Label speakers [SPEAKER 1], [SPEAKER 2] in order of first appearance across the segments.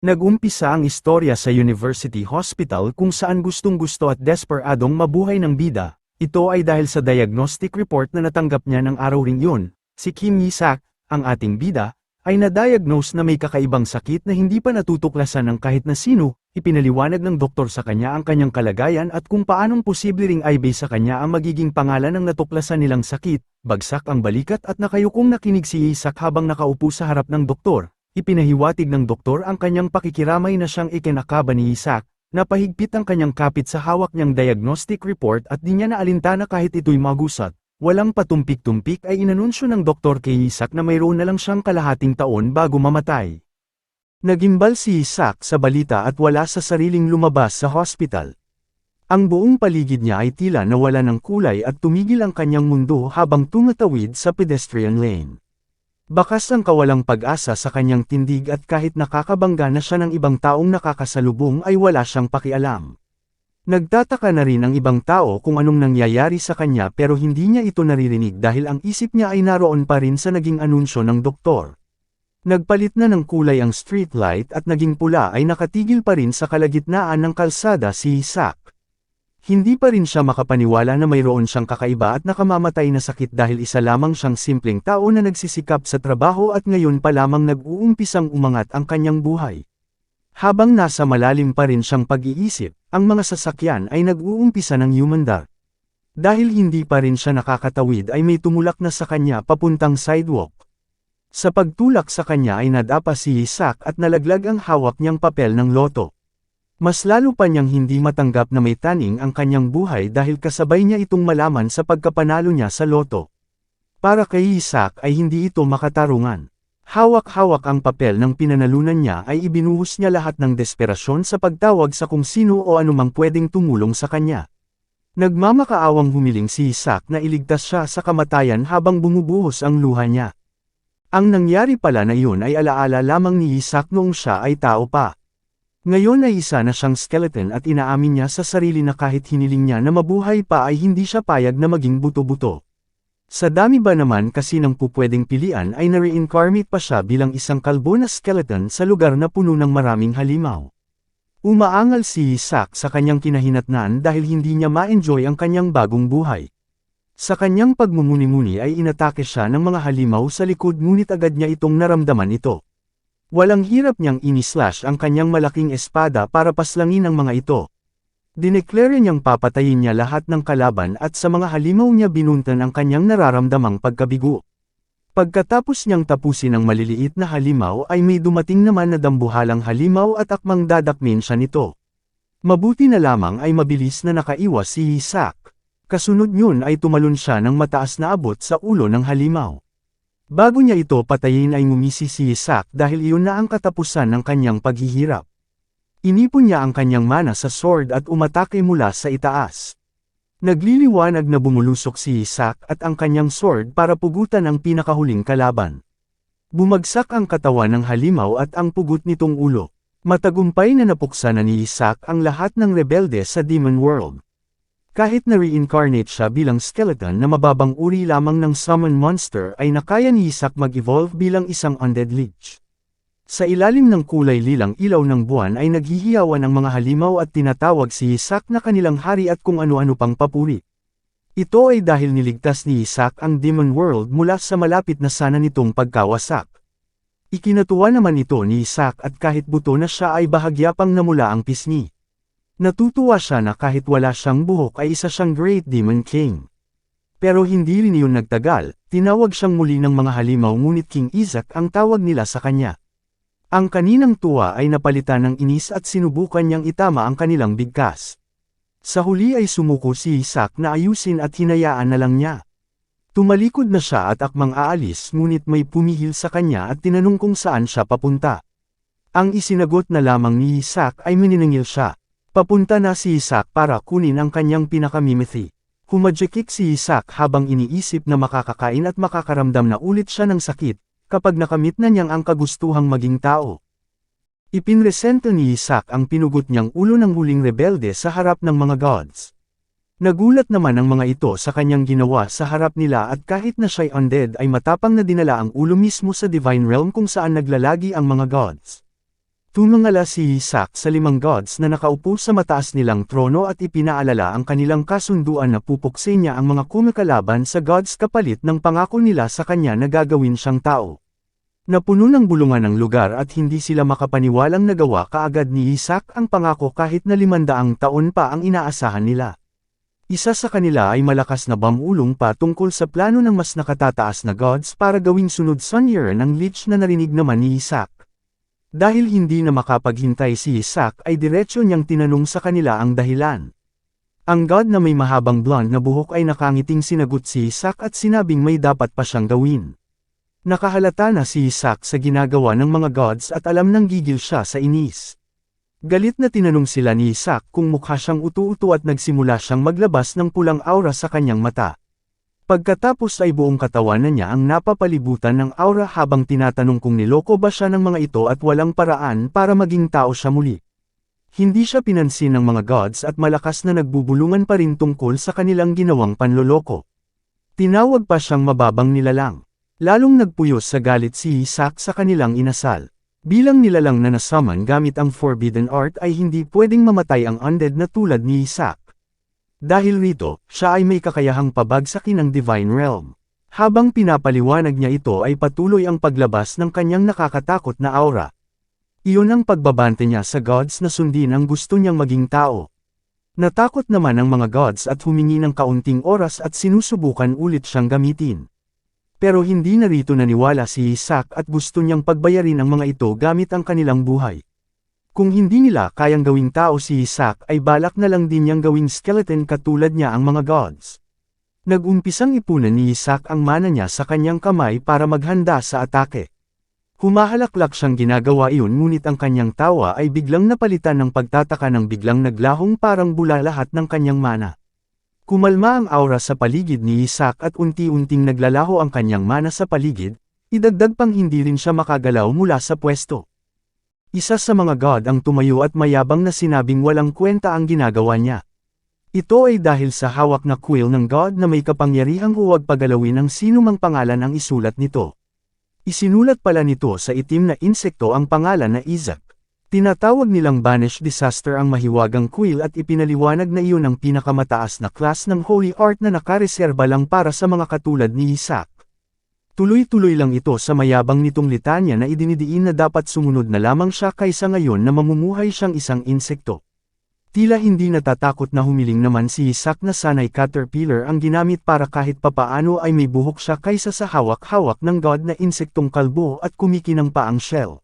[SPEAKER 1] Nag-umpisa ang istorya sa University Hospital kung saan gustong-gusto at desperadong mabuhay ng bida. Ito ay dahil sa diagnostic report na natanggap niya ng araw ring yun. Si Kim Yi-sak, ang ating bida, ay na-diagnose na may kakaibang sakit na hindi pa natutuklasan ng kahit na sino. Ipinaliwanag ng doktor sa kanya ang kanyang kalagayan at kung paanong posible ring ibay sa kanya ang magiging pangalan ng natuklasan nilang sakit. Bagsak ang balikat at nakayukong nakinig si Yi-sak habang nakaupo sa harap ng doktor. Ipinahiwatig ng doktor ang kanyang pakikiramay na siyang ikinakaba ni Yi-sak, napahigpit ang kanyang kapit sa hawak niyang diagnostic report at di niya naalintana kahit ito'y magusat. Walang patumpik-tumpik ay inanunsyo ng doktor kay Yi-sak na mayroon na lang siyang kalahating taon bago mamatay. Nagimbal si Yi-sak sa balita at wala sa sariling lumabas sa hospital. Ang buong paligid niya ay tila nawala ng kulay at tumigil ang kanyang mundo habang tumatawid sa pedestrian lane. Bakas ang kawalang pag-asa sa kanyang tindig at kahit nakakabangga na siya ng ibang taong nakakasalubong ay wala siyang pakialam. Nagtataka na rin ang ibang tao kung anong nangyayari sa kanya pero hindi niya ito naririnig dahil ang isip niya ay naroon pa rin sa naging anunsyo ng doktor. Nagpalit na ng kulay ang street light at naging pula ay nakatigil pa rin sa kalagitnaan ng kalsada si Yi-sak. Hindi pa rin siya makapaniwala na mayroon siyang kakaiba at nakamamatay na sakit dahil isa lamang siyang simpleng tao na nagsisikap sa trabaho at ngayon pa lamang nag-uumpisang umangat ang kanyang buhay. Habang nasa malalim pa rin siyang pag-iisip, ang mga sasakyan ay nag-uumpisa ng humandar. Dahil hindi pa rin siya nakakatawid ay may tumulak na sa kanya papuntang sidewalk. Sa pagtulak sa kanya ay nadapa si Yi-sak at nalaglag ang hawak niyang papel ng loto. Mas lalo pa niyang hindi matanggap na may taning ang kanyang buhay dahil kasabay niya itong malaman sa pagkapanalo niya sa loto. Para kay Yi-sak ay hindi ito makatarungan. Hawak-hawak ang papel ng pinanalunan niya ay ibinuhos niya lahat ng desperasyon sa pagtawag sa kung sino o anumang pwedeng tumulong sa kanya. Nagmamakaawang humiling si Yi-sak na iligtas siya sa kamatayan habang bumubuhos ang luha niya. Ang nangyari pala na yun ay alaala lamang ni Yi-sak noong siya ay tao pa. Ngayon ay isa na siyang skeleton at inaamin niya sa sarili na kahit hiniling niya na mabuhay pa ay hindi siya payag na maging buto-buto. Sa dami ba naman kasi ng pupwedeng pilian ay na-reincarnate pa siya bilang isang kalbo na skeleton sa lugar na puno ng maraming halimaw. Umaangal si Yi-sak sa kanyang kinahinatnan dahil hindi niya ma-enjoy ang kanyang bagong buhay. Sa kanyang pagmumuni-muni ay inatake siya ng mga halimaw sa likod ngunit agad niya itong naramdaman ito. Walang hirap niyang ini-slash ang kanyang malaking espada para paslangin ang mga ito. Dineklare niyang papatayin niya lahat ng kalaban at sa mga halimaw niya binuntan ang kanyang nararamdamang pagkabigo. Pagkatapos niyang tapusin ang maliliit na halimaw ay may dumating naman na dambuhalang halimaw at akmang dadakmin siya nito. Mabuti na lamang ay mabilis na nakaiwas si Yi-sak. Kasunod yun ay tumalon siya ng mataas na abot sa ulo ng halimaw. Bago niya ito patayin ay ngumisi si Yi-sak dahil iyon na ang katapusan ng kanyang paghihirap. Inipon niya ang kanyang mana sa sword at umatake mula sa itaas. Nagliliwanag na bumulusok si Yi-sak at ang kanyang sword para pugutan ang pinakahuling kalaban. Bumagsak ang katawan ng halimaw at ang pugot nitong ulo. Matagumpay na napuksa na ni Yi-sak ang lahat ng rebelde sa Demon World. Kahit na-reincarnate siya bilang skeleton na mababang uri lamang ng summon monster ay nakaya ni Yi-sak mag-evolve bilang isang undead lich. Sa ilalim ng kulay lilang ilaw ng buwan ay naghihiyawan ang mga halimaw at tinatawag si Yi-sak na kanilang hari at kung ano-ano pang papuri. Ito ay dahil niligtas ni Yi-sak ang Demon World mula sa malapit na sana nitong pagkawasak. Ikinatuwa naman ito ni Yi-sak at kahit buto na siya ay bahagya pang namula ang pisngi. Natutuwa siya na kahit wala siyang buhok ay isa siyang Great Demon King. Pero hindi rin iyon nagtagal, tinawag siyang muli ng mga halimaw ngunit King Isaac ang tawag nila sa kanya. Ang kaninang tuwa ay napalitan ng inis at sinubukan niyang itama ang kanilang bigkas. Sa huli ay sumuko si Isaac na ayusin at hinayaan na lang niya. Tumalikod na siya at akmang aalis ngunit may pumihil sa kanya at tinanong kung saan siya papunta. Ang isinagot na lamang ni Isaac ay mininingil siya. Papunta na si Yi-sak para kunin ang kanyang pinakamimithi. Humajekik si Yi-sak habang iniisip na makakakain at makakaramdam na ulit siya ng sakit, kapag nakamit na niyang ang kagustuhang maging tao. Ipinresento ni Yi-sak ang pinugot niyang ulo ng huling rebelde sa harap ng mga gods. Nagulat naman ang mga ito sa kanyang ginawa sa harap nila at kahit na siya'y undead ay matapang na dinala ang ulo mismo sa divine realm kung saan naglalagi ang mga gods. Tumangala si Isaac sa 5 gods na nakaupo sa mataas nilang trono at ipinaalala ang kanilang kasunduan na pupuksa niya ang mga kumikalaban sa gods kapalit ng pangako nila sa kanya na gagawin siyang tao. Napuno ng bulungan ang lugar at hindi sila makapaniwalang nagawa kaagad ni Isaac ang pangako kahit na 500 taon pa ang inaasahan nila. Isa sa kanila ay malakas na bamulong pa tungkol sa plano ng mas nakatataas na gods para gawing sunod Sunyer ng Lich na narinig naman ni Isaac. Dahil hindi na makapaghintay si Isaac ay diretsyo niyang tinanong sa kanila ang dahilan. Ang god na may mahabang blonde na buhok ay nakangiting sinagot si Isaac at sinabing may dapat pa siyang gawin. Nakahalata na si Isaac sa ginagawa ng mga gods at alam nang gigil siya sa inis. Galit na tinanong sila ni Isaac kung mukha siyang utu-utu at nagsimula siyang maglabas ng pulang aura sa kanyang mata. Pagkatapos ay buong katawan na niya ang napapalibutan ng aura habang tinatanong kung niloko ba siya ng mga ito at walang paraan para maging tao siya muli. Hindi siya pinansin ng mga gods at malakas na nagbubulungan pa rin tungkol sa kanilang ginawang panloloko. Tinawag pa siyang mababang nilalang. Lalong nagpuyos sa galit si Isaac sa kanilang inasal. Bilang nilalang na nasummon gamit ang Forbidden Art ay hindi pwedeng mamatay ang undead na tulad ni Isaac. Dahil rito, siya ay may kakayahang pabagsakin ang Divine Realm. Habang pinapaliwanag niya ito ay patuloy ang paglabas ng kanyang nakakatakot na aura. Iyon ang pagbabante niya sa gods na sundin ang gusto niyang maging tao. Natakot naman ang mga gods at humingi ng kaunting oras at sinusubukan ulit siyang gamitin. Pero hindi na rito naniwala si Isaac at gusto niyang pagbayarin ang mga ito gamit ang kanilang buhay. Kung hindi nila kayang gawing tao si Isaac ay balak na lang din niyang gawing skeleton katulad niya ang mga gods. Nag-umpisang ipunan ni Isaac ang mana niya sa kanyang kamay para maghanda sa atake. Humahalaklak siyang ginagawa iyon ngunit ang kanyang tawa ay biglang napalitan ng pagtataka ng biglang naglahong parang bula lahat ng kanyang mana. Kumalma ang aura sa paligid ni Isaac at unti-unting naglalaho ang kanyang mana sa paligid, idagdag pang hindi rin siya makagalaw mula sa pwesto. Isa sa mga god ang tumayo at mayabang na sinabing walang kwenta ang ginagawa niya. Ito ay dahil sa hawak na quill ng god na may kapangyarihang huwag pagalawin ang sinumang pangalan ang isulat nito. Isinulat pala nito sa itim na insekto ang pangalan na Isaac. Tinatawag nilang Banish Disaster ang mahiwagang quill at ipinaliwanag na iyon ang pinakamataas na class ng Holy Art na nakareserba lang para sa mga katulad ni Isaac. Tuloy-tuloy lang ito sa mayabang nitong litanya na idinidiin na dapat sumunod na lamang siya kaysa ngayon na mamumuhay siyang isang insekto. Tila hindi natatakot na humiling naman si Isaac na sana'y caterpillar ang ginamit para kahit papaano ay may buhok siya kaysa sa hawak-hawak ng god na insektong kalbo at kumikinang pa ang shell.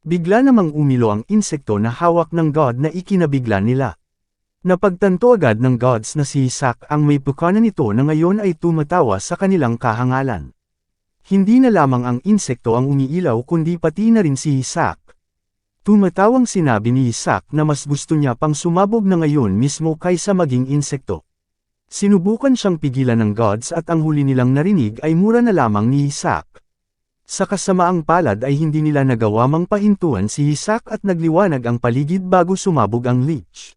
[SPEAKER 1] Bigla namang umilo ang insekto na hawak ng god na ikinabigla nila. Napagtanto agad ng gods na si Isaac ang may pukana nito na ngayon ay tumatawa sa kanilang kahangalan. Hindi na lamang ang insekto ang umiilaw kundi pati na rin si Isaac. Tumatawang sinabi ni Isaac na mas gusto niya pang sumabog na ngayon mismo kaysa maging insekto. Sinubukan siyang pigilan ng gods at ang huli nilang narinig ay mura na lamang ni Isaac. Sa kasamaang palad ay hindi nila nagawa mang pahintuan si Isaac at nagliwanag ang paligid bago sumabog ang Lich.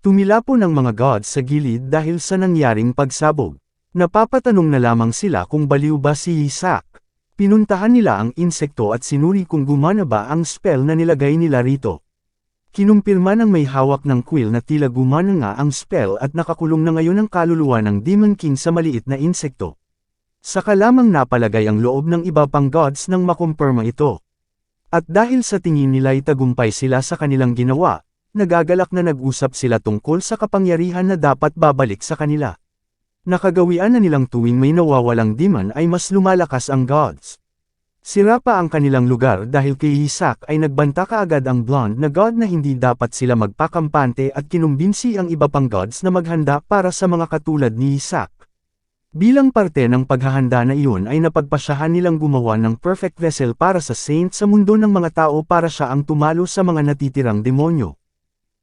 [SPEAKER 1] Tumilapo ng mga gods sa gilid dahil sa nangyaring pagsabog. Napapatanong na lamang sila kung baliw ba si Isaac. Pinuntahan nila ang insekto at sinuri kung gumana ba ang spell na nilagay nila rito. Kinumpirma ng may hawak ng quill na tila gumana nga ang spell at nakakulong na ngayon ang kaluluwa ng Demon King sa maliit na insekto. Saka lamang napalagay ang loob ng iba pang gods nang makumpirma ito. At dahil sa tingin nila ay tagumpay sila sa kanilang ginawa, nagagalak na nag-usap sila tungkol sa kapangyarihan na dapat babalik sa kanila. Nakagawian na nilang tuwing may nawawalang demon ay mas lumalakas ang gods. Sira pa ang kanilang lugar dahil kay Isaac ay nagbanta kaagad ang blonde na god na hindi dapat sila magpakampante at kinumbinsi ang iba pang gods na maghanda para sa mga katulad ni Isaac. Bilang parte ng paghahanda na iyon ay napagpasyahan nilang gumawa ng perfect vessel para sa saint sa mundo ng mga tao para siya ang tumalo sa mga natitirang demonyo.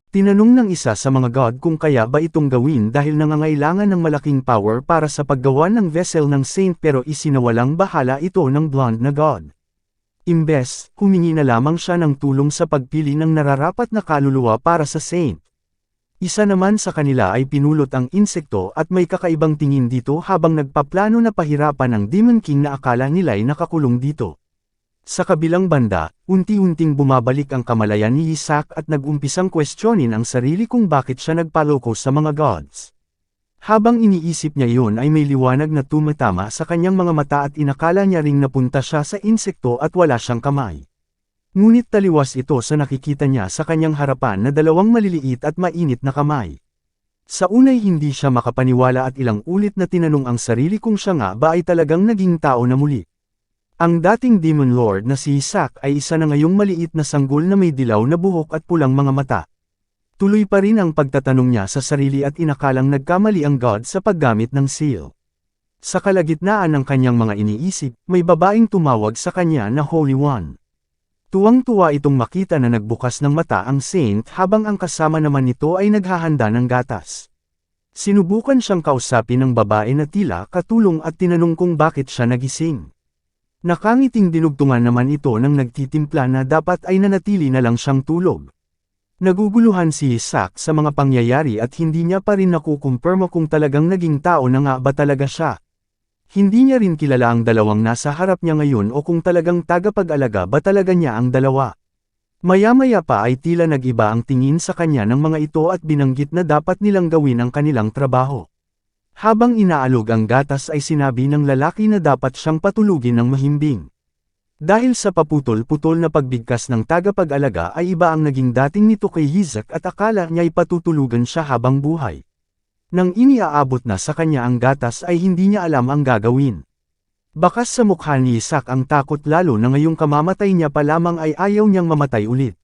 [SPEAKER 1] Tinanong ng isa sa mga god kung kaya ba itong gawin dahil nangangailangan ng malaking power para sa paggawa ng vessel ng saint pero isinawalang bahala ito ng blonde na god. Imbes, humingi na lamang siya ng tulong sa pagpili ng nararapat na kaluluwa para sa saint. Isa naman sa kanila ay pinulot ang insekto at may kakaibang tingin dito habang nagpaplano na pahirapan ang Demon King na akala nila'y nakakulong dito. Sa kabilang banda, unti-unting bumabalik ang kamalayan ni Isaac at nag-umpisang kwestiyonin ang sarili kung bakit siya nagpaloko sa mga gods. Habang iniisip niya yun ay may liwanag na tumatama sa kanyang mga mata at inakala niya ring napunta siya sa insekto at wala siyang kamay. Ngunit taliwas ito sa nakikita niya sa kanyang harapan na dalawang maliliit at mainit na kamay. Sa unay hindi siya makapaniwala at ilang ulit na tinanong ang sarili kung siya nga ba ay talagang naging tao na muli. Ang dating Demon Lord na si Isaac ay isa na ngayong maliit na sanggol na may dilaw na buhok at pulang mga mata. Tuloy pa rin ang pagtatanong niya sa sarili at inakalang nagkamali ang God sa paggamit ng seal. Sa kalagitnaan ng kanyang mga iniisip, may babaeng tumawag sa kanya na Holy One. Tuwang-tuwa itong makita na nagbukas ng mata ang Saint habang ang kasama naman nito ay naghahanda ng gatas. Sinubukan siyang kausapin ng babae na tila katulong at tinanong kung bakit siya nagising. Nakangiting dinugtungan naman ito nang nagtitimpla na dapat ay nanatili na lang siyang tulog. Naguguluhan si Isaac sa mga pangyayari at hindi niya pa rin nakukumpirma kung talagang naging tao na nga ba talaga siya. Hindi niya rin kilala ang dalawang nasa harap niya ngayon o kung talagang tagapag-alaga ba talaga niya ang dalawa. Maya-maya pa ay tila nag-iba ang tingin sa kanya ng mga ito at binanggit na dapat nilang gawin ang kanilang trabaho. Habang inaalog ang gatas ay sinabi ng lalaki na dapat siyang patulugin ng mahimbing. Dahil sa paputol-putol na pagbigkas ng tagapag-alaga ay iba ang naging dating nito kay Isaac at akala niya ay patutulugan siya habang buhay. Nang iniaabot na sa kanya ang gatas ay hindi niya alam ang gagawin. Bakas sa mukha ni Isaac ang takot lalo na ngayong kamamatay niya pa lamang ay ayaw niyang mamatay ulit.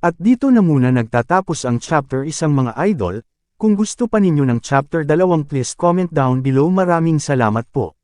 [SPEAKER 1] At dito na muna nagtatapos ang chapter isang mga idol. Kung gusto pa ninyo ng chapter 2 please comment down below. Maraming salamat po.